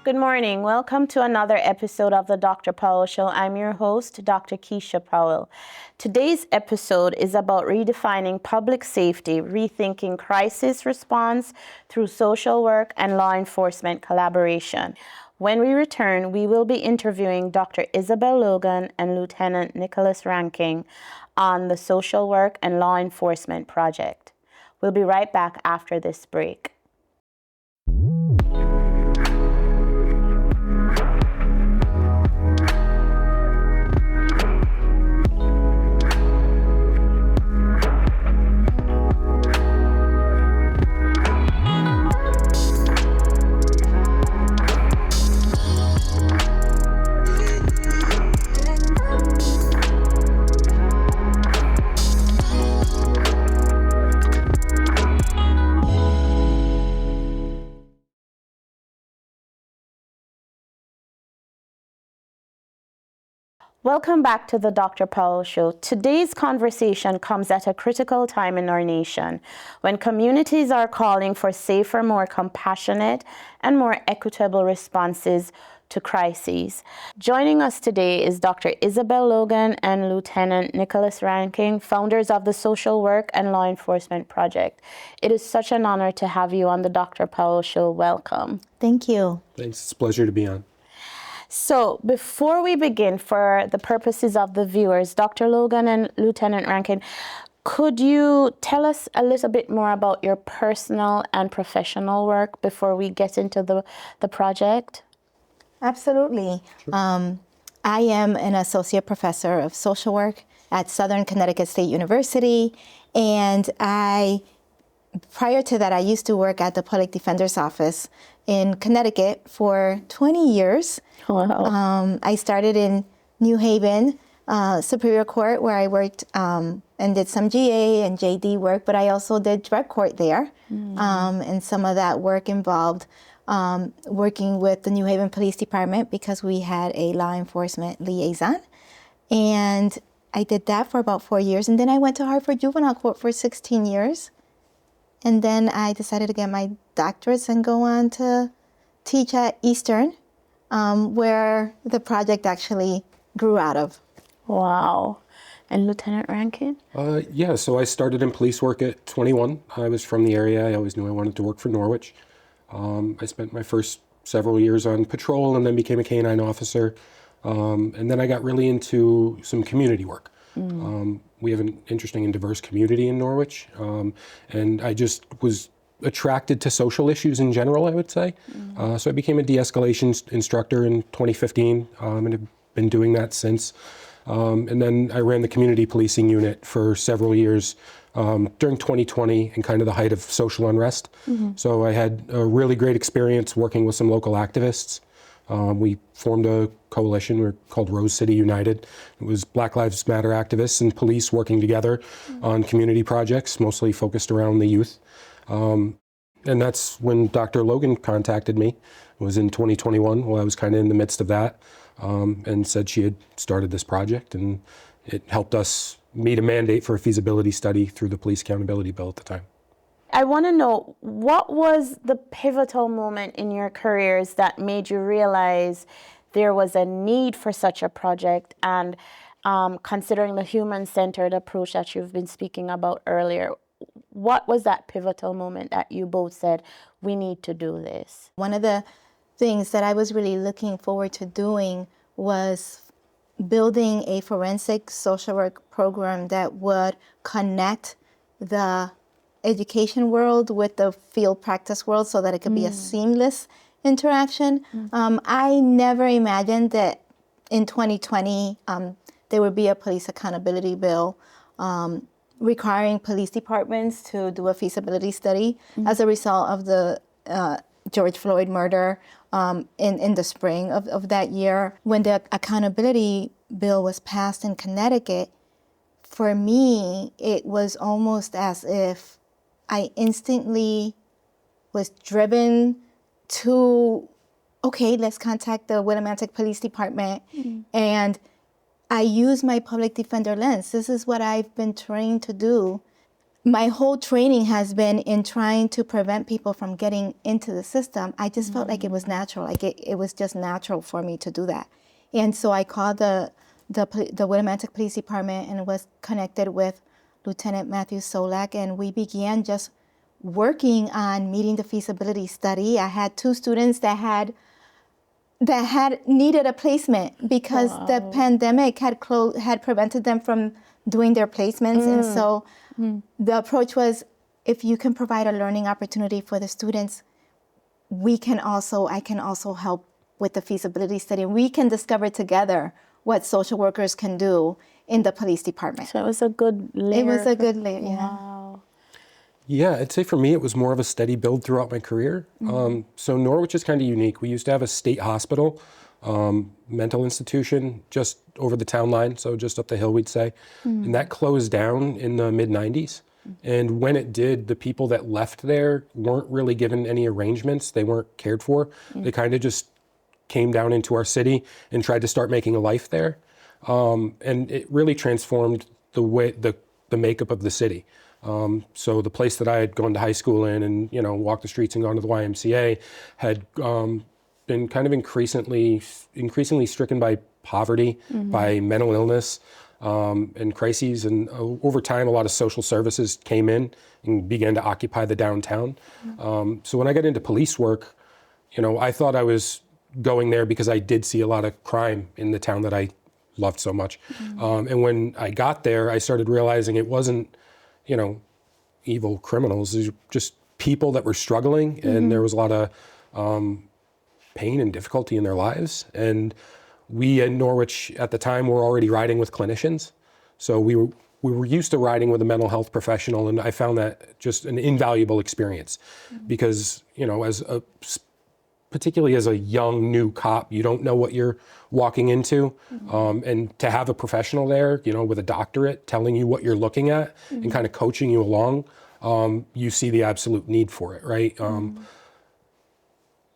Good morning. Welcome to another episode of the Dr. Powell Show. I'm your host, Dr. Keisha Powell. Today's episode is about redefining public safety, rethinking crisis response through social work and law enforcement collaboration. When we return, we will be interviewing Dr. Isabel Logan and Lieutenant Nicholas Rankin on the Social Work and Law Enforcement Project. We'll be right back after this break. Welcome back to the Dr. Powell Show. Today's conversation comes at a critical time in our nation when communities are calling for safer, more compassionate, and more equitable responses to crises. Joining us today is Dr. Isabel Logan and Lieutenant Nicholas Rankin, founders of the Social Work and Law Enforcement Project. It is such an honor to have you on the Dr. Powell Show. Welcome. Thank you. Thanks. It's a pleasure to be on. So before we begin, for the purposes of the viewers, Dr. Logan and Lieutenant Rankin, could you tell us a little bit more about your personal and professional work before we get into the project? Absolutely. Sure. I am an associate professor of social work at Southern Connecticut State University, and prior to that, I used to work at the Public Defender's Office in Connecticut for 20 years. Wow. I started in New Haven Superior Court, where I worked and did some GA and JD work, but I also did drug court there. And some of that work involved working with the New Haven Police Department because we had a law enforcement liaison. And I did that for about 4 years. And then I went to Hartford Juvenile Court for 16 years. And then I decided to get my doctorates and go on to teach at Eastern, where the project actually grew out of. Wow. And Lieutenant Rankin? So I started in police work at 21. I was from the area. I always knew I wanted to work for Norwich. I spent my first several years on patrol and then became a K-9 officer. And then I got really into some community work. We have an interesting and diverse community in Norwich, and I just was attracted to social issues in general, I would say. So I became a de-escalation instructor in 2015, and have been doing that since. And then I ran the community policing unit for several years during 2020 and kind of the height of social unrest. So I had a really great experience working with some local activists. We formed a coalition we're called Rose City United. It was Black Lives Matter activists and police working together on community projects, mostly focused around the youth. And that's when Dr. Logan contacted me. It was in 2021 while I was kind of in the midst of that, and said she had started this project, and it helped us meet a mandate for a feasibility study through the Police Accountability Bill at the time. I want to know, what was the pivotal moment in your careers that made you realize there was a need for such a project, and considering the human-centered approach that you've been speaking about earlier, what was that pivotal moment that you both said, we need to do this? One of the things that I was really looking forward to doing was building a forensic social work program that would connect the education world with the field practice world so that it could be a seamless interaction. I never imagined that in 2020 there would be a police accountability bill requiring police departments to do a feasibility study as a result of the George Floyd murder in the spring of that year. When the accountability bill was passed in Connecticut, for me, it was almost as if I instantly was driven to, okay, let's contact the Willimantic Police Department. And I use my public defender lens. This is what I've been trained to do. My whole training has been in trying to prevent people from getting into the system. I just felt like it was natural. Like it was just natural for me to do that. And so I called the Willimantic Police Department and was connected with Lieutenant Matthew Solak, and we began just working on meeting the feasibility study. I had 2 students that had needed a placement because the pandemic had prevented them from doing their placements. And so the approach was, if you can provide a learning opportunity for the students, I can also help with the feasibility study. We can discover together what social workers can do in the police department. So it was a good layer. It was a good layer, yeah. Wow. Yeah, I'd say for me, it was more of a steady build throughout my career. So Norwich is kind of unique. We used to have a state hospital, mental institution just over the town line, so just up the hill, we'd say. And that closed down in the mid-90s. And when it did, the people that left there weren't really given any arrangements. They weren't cared for. They kind of just came down into our city and tried to start making a life there. And it really transformed the way, the makeup of the city. So the place that I had gone to high school in and, walked the streets and gone to the YMCA had been kind of increasingly stricken by poverty, by mental illness, and crises. And over time, a lot of social services came in and began to occupy the downtown. So when I got into police work, I thought I was going there because I did see a lot of crime in the town that I loved so much. And when I got there, I started realizing it wasn't, evil criminals. These were just people that were struggling, and there was a lot of pain and difficulty in their lives. And we in Norwich at the time were already riding with clinicians. So we were used to riding with a mental health professional, and I found that just an invaluable experience because, particularly as a young new cop, you don't know what you're walking into. And to have a professional there, with a doctorate telling you what you're looking at and kind of coaching you along, you see the absolute need for it, right?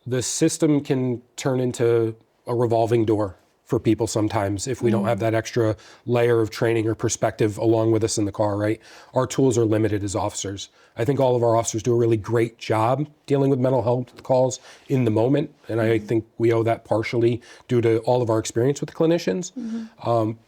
The system can turn into a revolving door for people sometimes if we don't have that extra layer of training or perspective along with us in the car, right? Our tools are limited as officers. I think all of our officers do a really great job dealing with mental health calls in the moment, and I think we owe that partially due to all of our experience with the clinicians.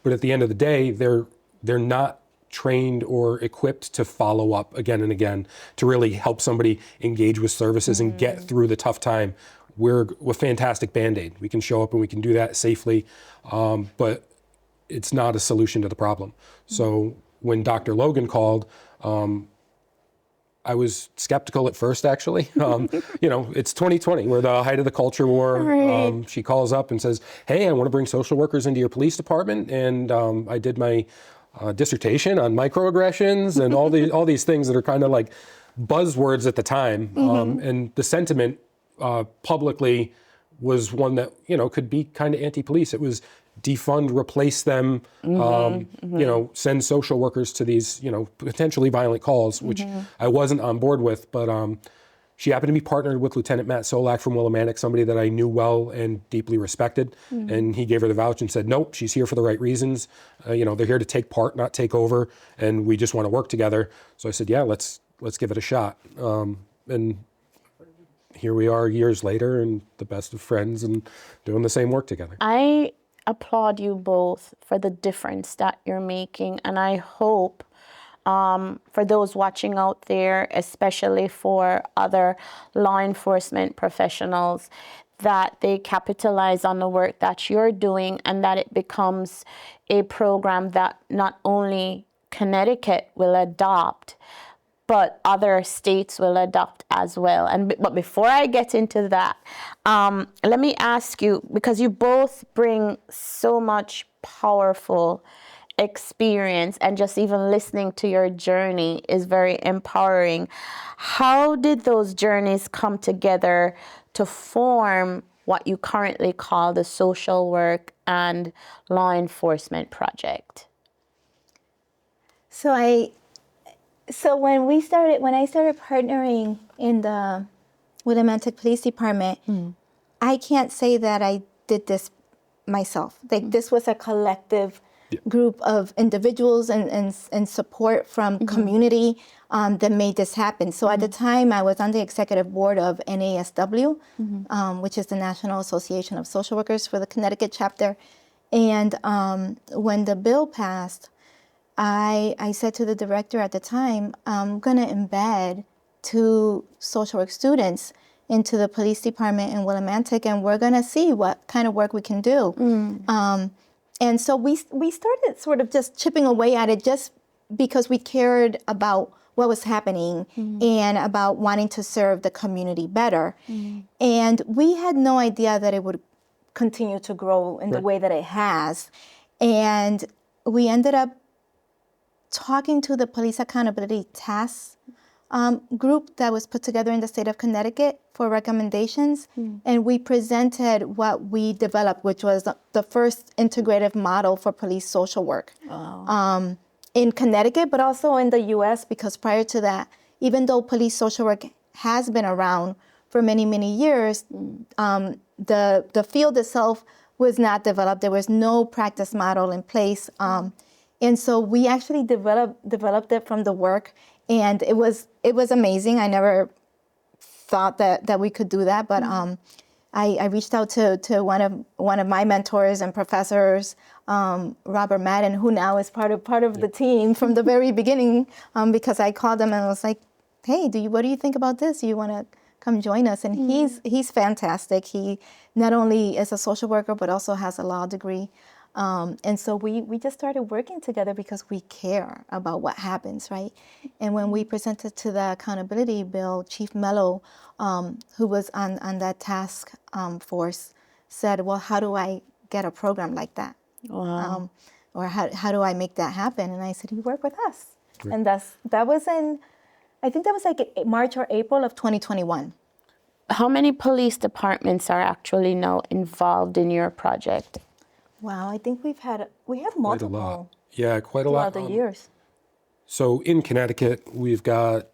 But at the end of the day, they're not trained or equipped to follow up again and again to really help somebody engage with services and get through the tough time. We're a fantastic Band-Aid. We can show up and we can do that safely, but it's not a solution to the problem. So when Dr. Logan called, I was skeptical at first, actually. It's 2020. We're the height of the culture war. Right. She calls up and says, hey, I want to bring social workers into your police department. And I did my dissertation on microaggressions and all these things that are kind of like buzzwords at the time. And the sentiment publicly was one that, could be kind of anti-police. It was defund, replace them, send social workers to these, potentially violent calls, which I wasn't on board with. But she happened to be partnered with Lieutenant Matt Solak from Willimantic, somebody that I knew well and deeply respected. And he gave her the vouch and said, nope, she's here for the right reasons. They're here to take part, not take over. And we just want to work together. So I said, yeah, let's give it a shot. And here we are years later and the best of friends and doing the same work together. I applaud you both for the difference that you're making, and I hope for those watching out there, especially for other law enforcement professionals, that they capitalize on the work that you're doing and that it becomes a program that not only Connecticut will adopt, but other states will adopt as well. But before I get into that, let me ask you, because you both bring so much powerful experience, and just even listening to your journey is very empowering. How did those journeys come together to form what you currently call the social work and law enforcement project? So when I started partnering with the Mantic Police Department, I can't say that I did this myself. Like this was a collective group of individuals and support from community that made this happen. So at the time, I was on the executive board of NASW, which is the National Association of Social Workers for the Connecticut chapter. And when the bill passed, I said to the director at the time, I'm going to embed 2 social work students into the police department in Willimantic, and we're going to see what kind of work we can do. And so we started sort of just chipping away at it just because we cared about what was happening and about wanting to serve the community better. And we had no idea that it would continue to grow in the way that it has. And we ended up talking to the Police Accountability Task group that was put together in the state of Connecticut for recommendations. And we presented what we developed, which was the first integrative model for police social work in Connecticut, but also in the US, because prior to that, even though police social work has been around for many, many years, the field itself was not developed. There was no practice model in place. And so we actually developed it from the work, and it was amazing. I never thought that we could do that, but I reached out to one of my mentors and professors, Robert Madden, who now is part of the team from the very beginning, because I called him and I was like, hey, what do you think about this? Do you want to come join us? And he's fantastic. He not only is a social worker, but also has a law degree. And so we just started working together because we care about what happens, right? And when we presented to the accountability bill, Chief Mello, who was on that task force, said, well, how do I get a program like that? Wow. Or how do I make that happen? And I said, you work with us. Great. And that was I think that was like March or April of 2021. How many police departments are actually now involved in your project? Wow, I think we have multiple. Quite a lot. Yeah, quite a lot. Throughout the years. So in Connecticut, we've got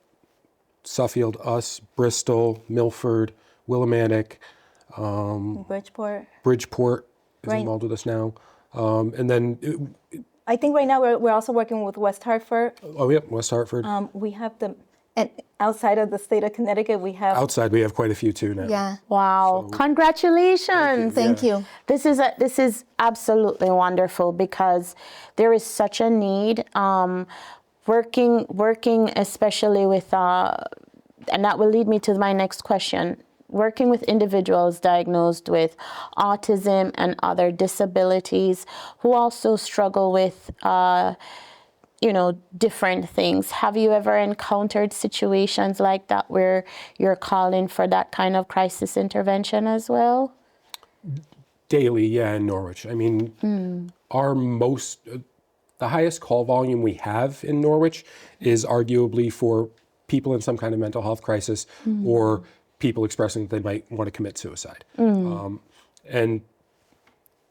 Suffield, us, Bristol, Milford, Willimantic. Bridgeport is involved with us now. And then... I think right now we're also working with West Hartford. Oh, yep, West Hartford. We have and outside of the state of Connecticut, we have... Outside, we have quite a few too now. Yeah. Wow. So, congratulations. Thank you. This is absolutely wonderful because there is such a need. Working especially with, and that will lead me to my next question, working with individuals diagnosed with autism and other disabilities who also struggle with different things. Have you ever encountered situations like that where you're calling for that kind of crisis intervention as well? Daily, yeah, in Norwich. I mean, the highest call volume we have in Norwich is arguably for people in some kind of mental health crisis or people expressing that they might want to commit suicide. And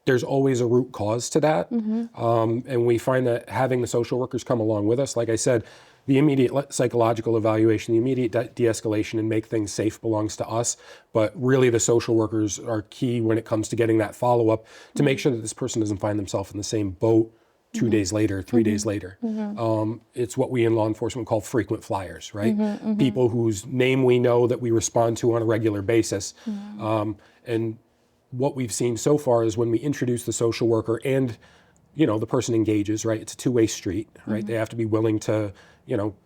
there's always a root cause to that. And we find that having the social workers come along with us, like I said, the immediate psychological evaluation, the immediate de-escalation and make things safe belongs to us. But really the social workers are key when it comes to getting that follow-up to make sure that this person doesn't find themselves in the same boat 2 days later, 3 days later. It's what we in law enforcement call frequent flyers, right? People whose name we know that we respond to on a regular basis. And what we've seen so far is when we introduce the social worker and, the person engages, right? It's a two-way street, right? They have to be willing to,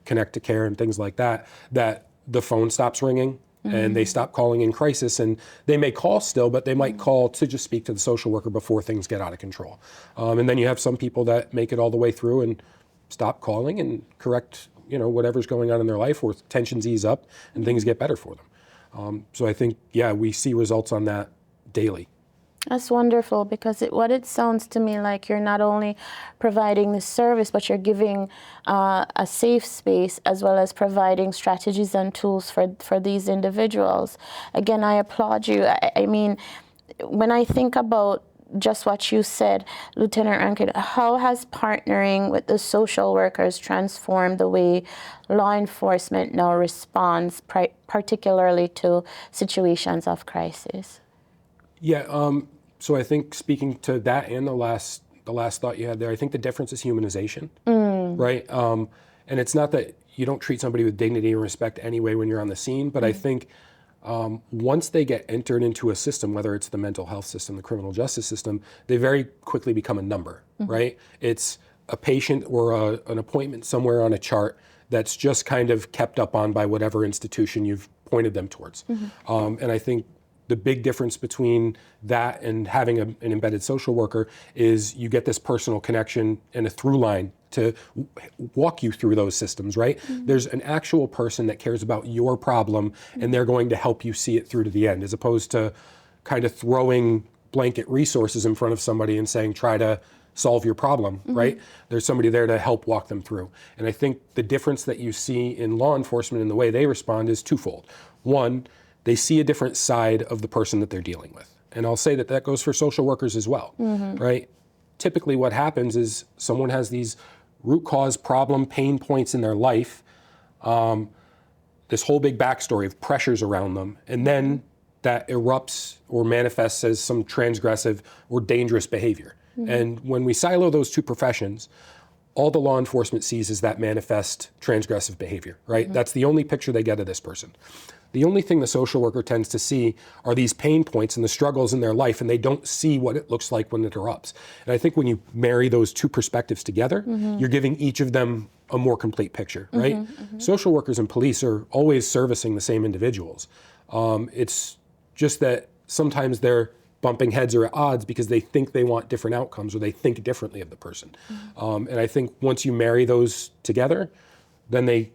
connect to care and things like that, that the phone stops ringing and they stop calling in crisis, and they may call still, but they might call to just speak to the social worker before things get out of control. And then you have some people that make it all the way through and stop calling and correct, whatever's going on in their life, or tensions ease up and things get better for them. So I think, we see results on that daily. That's wonderful, because what it sounds to me like you're not only providing the service, but you're giving a safe space as well as providing strategies and tools for these individuals. Again, I applaud you. I mean, when I think about just what you said, Lieutenant Rankin, how has partnering with the social workers transformed the way law enforcement now responds, particularly to situations of crisis? Yeah, so I think speaking to that and the last thought you had there, I think the difference is humanization, right? And it's not that you don't treat somebody with dignity and respect anyway when you're on the scene, but I think once they get entered into a system, whether it's the mental health system, the criminal justice system, they very quickly become a number, right? It's a patient or an appointment somewhere on a chart that's just kind of kept up on by whatever institution you've pointed them towards. And I think the big difference between that and having an embedded social worker is you get this personal connection and a through line to walk you through those systems, right? There's an actual person that cares about your problem and they're going to help you see it through to the end, as opposed to kind of throwing blanket resources in front of somebody and saying, try to solve your problem, right? There's somebody there to help walk them through. And I think the difference that you see in law enforcement and the way they respond is twofold. One, they see a different side of the person that they're dealing with. And I'll say that that goes for social workers as well, right? Typically what happens is someone has these root cause problem, pain points in their life, this whole big backstory of pressures around them, and then that erupts or manifests as some transgressive or dangerous behavior. And when we silo those two professions, all the law enforcement sees is that manifest transgressive behavior, right? That's the only picture they get of this person. The only thing the social worker tends to see are these pain points and the struggles in their life, and they don't see what it looks like when it erupts. And I think when you marry those two perspectives together, you're giving each of them a more complete picture, right? Social workers and police are always servicing the same individuals. It's just that sometimes they're bumping heads or at odds because they think they want different outcomes or they think differently of the person. And I think once you marry those together, then they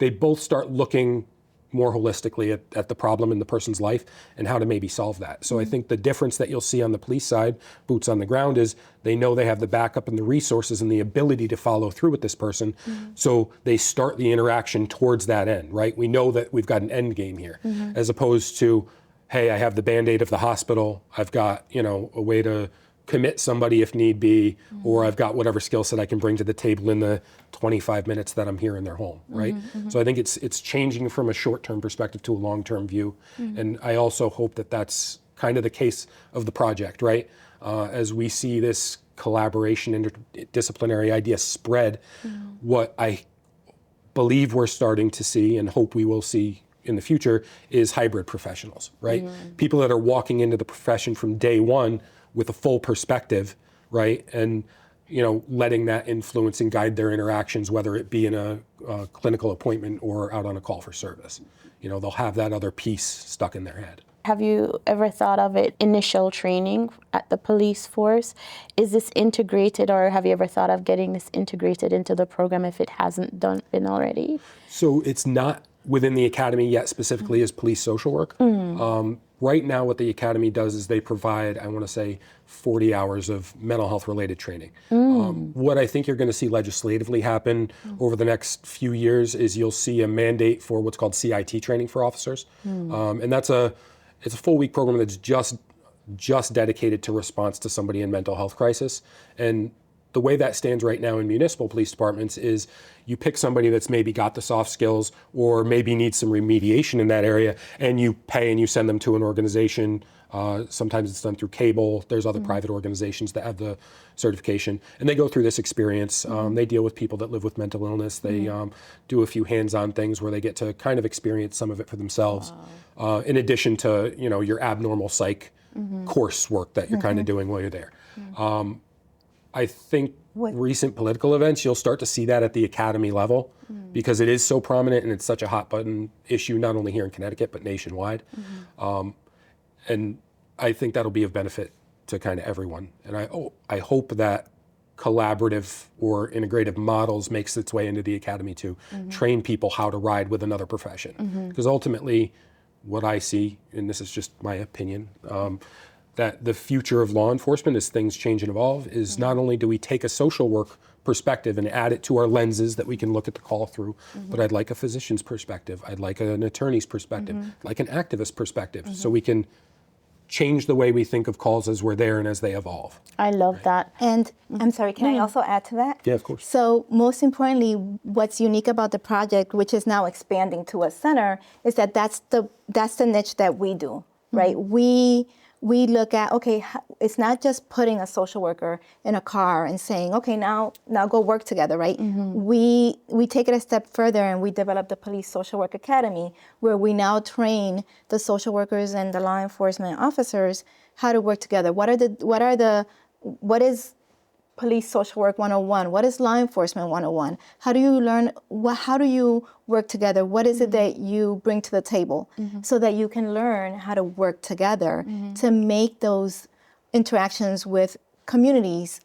both start looking more holistically at the problem in the person's life and how to maybe solve that. So I think the difference that you'll see on the police side, boots on the ground, is they know they have the backup and the resources and the ability to follow through with this person. So they start the interaction towards that end, right? We know that we've got an end game here, as opposed to, hey, I have the Band-Aid of the hospital, I've got, a way to commit somebody if need be, or I've got whatever skill set I can bring to the table in the 25 minutes that I'm here in their home, right? So I think it's changing from a short-term perspective to a long-term view. And I also hope that that's kind of the case of the project, right? As we see this collaboration, interdisciplinary idea spread, what I believe we're starting to see and hope we will see in the future is hybrid professionals, right? People that are walking into the profession from day one with a full perspective, right? And, letting that influence and guide their interactions, whether it be in a clinical appointment or out on a call for service. They'll have that other piece stuck in their head. Have you ever thought of it, initial training at the police force? Is this integrated, or have you ever thought of getting this integrated into the program if it hasn't been already? So it's not within the academy yet specifically as police social work. Right now what the academy does is they provide, I want to say, 40 hours of mental health related training. What I think you're going to see legislatively happen over the next few years is you'll see a mandate for what's called CIT training for officers. And it's a full week program that's just dedicated to response to somebody in mental health crisis. And the way that stands right now in municipal police departments is you pick somebody that's maybe got the soft skills or maybe needs some remediation in that area, and you pay and you send them to an organization. Sometimes it's done through cable. There's other private organizations that have the certification, and they go through this experience. They deal with people that live with mental illness. They do a few hands-on things where they get to kind of experience some of it for themselves, in addition to your abnormal psych coursework that you're kind of doing while you're there. I think recent political events, you'll start to see that at the academy level because it is so prominent and it's such a hot button issue, not only here in Connecticut, but nationwide. And I think that'll be of benefit to kind of everyone. And I hope that collaborative or integrative models makes its way into the academy to train people how to ride with another profession. Because ultimately, what I see, and this is just my opinion, that the future of law enforcement as things change and evolve is not only do we take a social work perspective and add it to our lenses that we can look at the call through, but I'd like a physician's perspective, I'd like an attorney's perspective, like an activist perspective, so we can change the way we think of calls as we're there and as they evolve. I love that. And I'm sorry, can I also add to that? Yeah, of course. So most importantly, what's unique about the project, which is now expanding to a center, is that that's the niche that we do, right? We look at, okay, it's not just putting a social worker in a car and saying, okay, now go work together, right? We take it a step further, and we develop the Police Social Work Academy, where we now train the social workers and the law enforcement officers how to work together. What is Police Social Work 101? What is Law Enforcement 101? How do you learn, how do you work together? What is it that you bring to the table so that you can learn how to work together to make those interactions with communities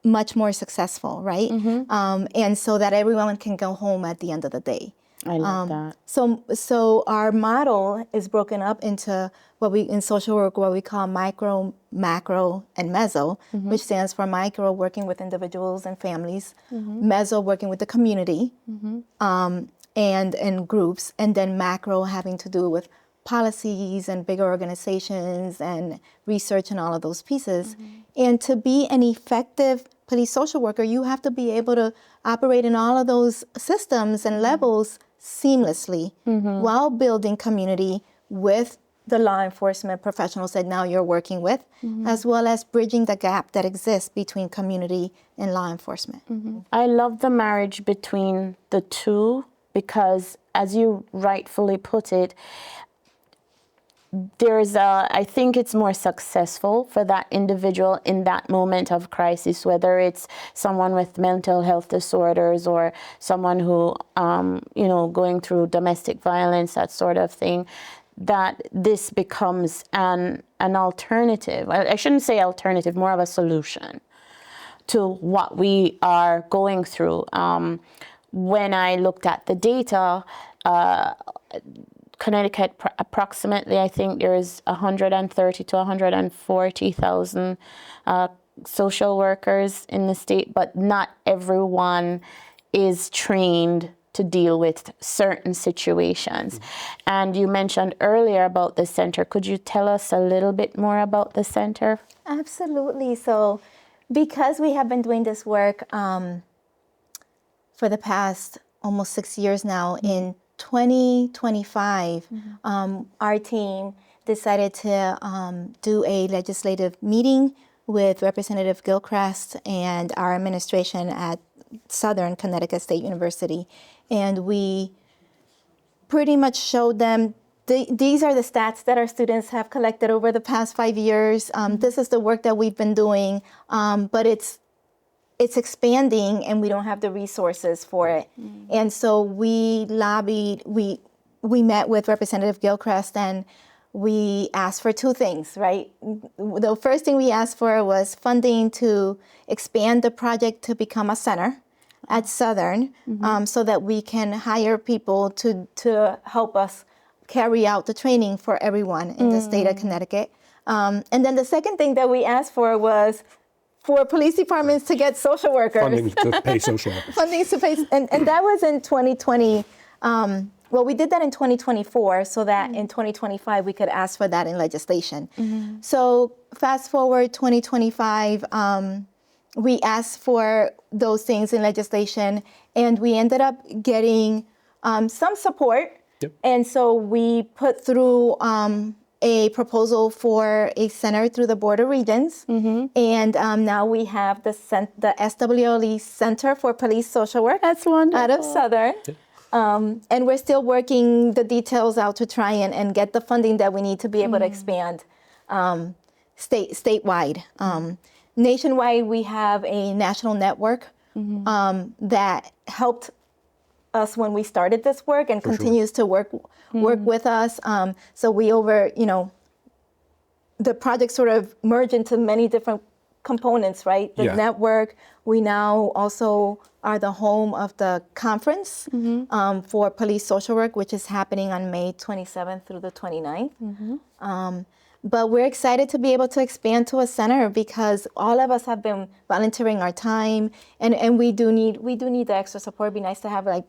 much more successful, right? And so that everyone can go home at the end of the day. I love that. So our model is broken up into what we in social work what we call micro, macro, and meso, which stands for micro, working with individuals and families, meso, working with the community, and groups, and then macro, having to do with policies and bigger organizations and research and all of those pieces. And to be an effective police social worker, you have to be able to operate in all of those systems and levels seamlessly while building community with the law enforcement professionals that now you're working with, as well as bridging the gap that exists between community and law enforcement. I love the marriage between the two because, as you rightfully put it, I think it's more successful for that individual in that moment of crisis, whether it's someone with mental health disorders or someone who, going through domestic violence, that sort of thing, that this becomes an alternative. I shouldn't say alternative, more of a solution to what we are going through. When I looked at the data, Connecticut, approximately, I think there's 130 to 140,000 social workers in the state, but not everyone is trained to deal with certain situations. And you mentioned earlier about the center. Could you tell us a little bit more about the center? Absolutely. So because we have been doing this work for the past almost 6 years now, in 2025, our team decided to do a legislative meeting with Representative Gilchrist and our administration at Southern Connecticut State University. And we pretty much showed them, these are the stats that our students have collected over the past 5 years. This is the work that we've been doing, but it's expanding and we don't have the resources for it. And so we lobbied, we met with Representative Gilchrist and we asked for two things, right? The first thing we asked for was funding to expand the project to become a center at Southern, so that we can hire people to help us carry out the training for everyone in the state of Connecticut. And then the second thing that we asked for was for police departments to get social workers. Funding to pay social workers. Funding to pay, and that was in 2020. Well, we did that in 2024 so that in 2025 we could ask for that in legislation. So fast forward 2025, we asked for those things in legislation and we ended up getting some support. And so we put through a proposal for a center through the Board of Regents. And now we have the SWLE Center for Police Social Work. That's wonderful. Out of Southern. And we're still working the details out to try and get the funding that we need to be able to expand statewide. Nationwide, we have a national network that helped us when we started this work and continues to work with us. So we the project sort of merged into many different components, right? The network, we now also are the home of the conference for police social work, which is happening on May 27th through the 29th. But we're excited to be able to expand to a center because all of us have been volunteering our time and we do need the extra support. It'd be nice to have like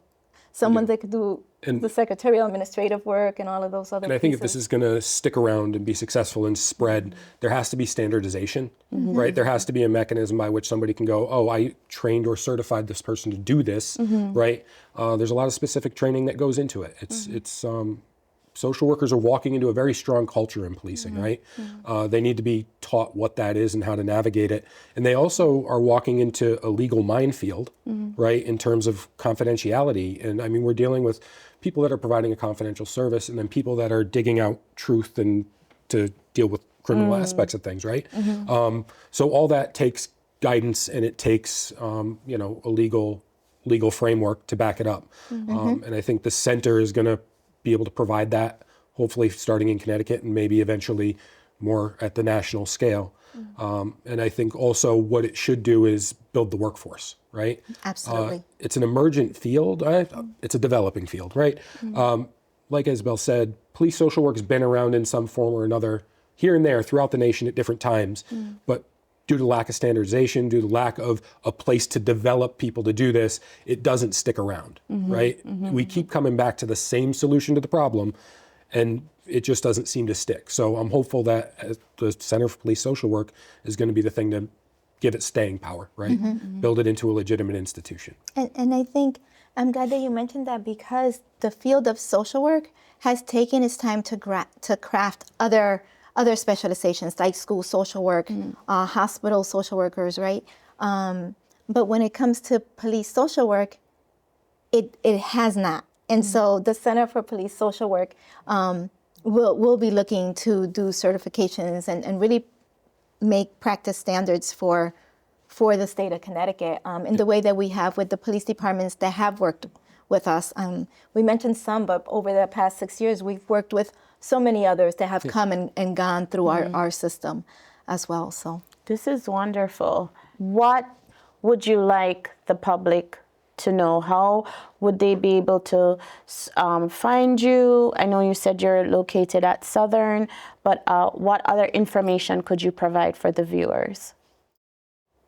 someone that could do the secretarial administrative work and all of those other And I think if pieces. this is going to stick around and be successful and spread, there has to be standardization, right? There has to be a mechanism by which somebody can go, oh, I trained or certified this person to do this, right? There's a lot of specific training that goes into it. It's social workers are walking into a very strong culture in policing, right? They need to be taught what that is and how to navigate it. And they also are walking into a legal minefield, right, in terms of confidentiality. And I mean, we're dealing with people that are providing a confidential service and then people that are digging out truth and to deal with criminal aspects of things, right? So all that takes guidance and it takes, you know, a legal framework to back it up. And I think the center is going to be able to provide that, hopefully starting in Connecticut and maybe eventually more at the national scale. And I think also what it should do is build the workforce, right? Absolutely. It's an emergent field. It's a developing field, right? Like Isabel said, police social work has been around in some form or another here and there throughout the nation at different times. But due to lack of standardization, due to lack of a place to develop people to do this, it doesn't stick around, right? We keep coming back to the same solution to the problem, and it just doesn't seem to stick. So I'm hopeful that the Center for Police Social Work is going to be the thing to give it staying power, right? Build it into a legitimate institution. And I think I'm glad that you mentioned that because the field of social work has taken its time to craft other specializations like school social work, hospital social workers, right? But when it comes to police social work, it has not. And so the Center for Police Social Work will be looking to do certifications and really make practice standards for the state of Connecticut in the way that we have with the police departments that have worked with us. We mentioned some, but over the past 6 years, we've worked with so many others that have come and gone through our system as well. So This is wonderful. What would you like the public to know? How would they be able to find you? I know you said you're located at Southern, but what other information could you provide for the viewers?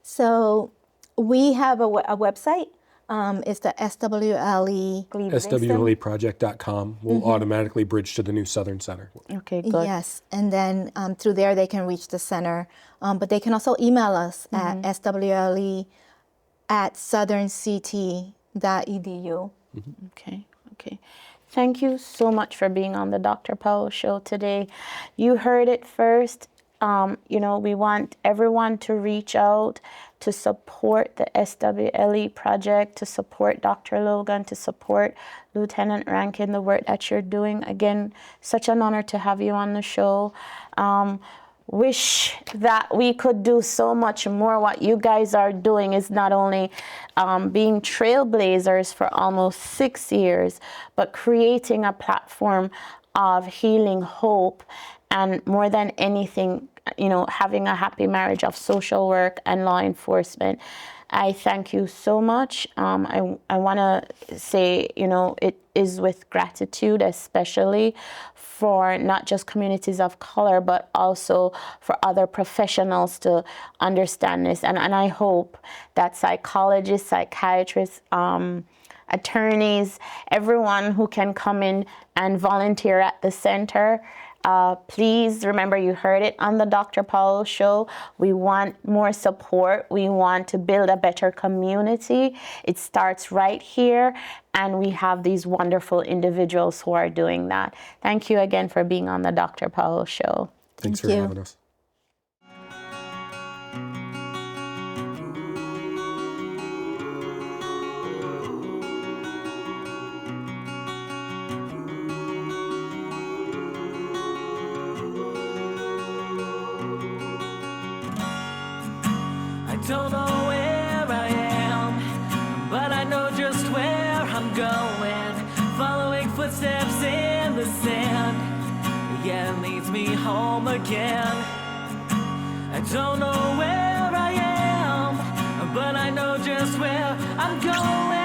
So we have a website. It's the SWLE. SWLEproject.com will automatically bridge to the new Southern Center. Okay, good. Yes, and then through there they can reach the center. But they can also email us at swle@southernct.edu. Okay. Thank you so much for being on the Dr. Powell Show today. You heard it first. We want everyone to reach out to support the SWLE project, to support Dr. Logan, to support Lieutenant Rankin, the work that you're doing. Again, such an honor to have you on the show. Wish that we could do so much more. What you guys are doing is not only being trailblazers for almost 6 years, but creating a platform of healing hope, and more than anything, having a happy marriage of social work and law enforcement. I thank you so much. I want to say, it is with gratitude, especially for not just communities of color, but also for other professionals to understand this. And I hope that psychologists, psychiatrists, attorneys, everyone who can come in and volunteer at the center, please remember, you heard it on the Dr. Powell Show. We want more support. We want to build a better community. It starts right here, and we have these wonderful individuals who are doing that. Thank you again for being on the Dr. Powell Show. Thanks for having us. Don't know where I am, but I know just where I'm going. Following footsteps in the sand, yeah, it leads me home again. I don't know where I am, but I know just where I'm going.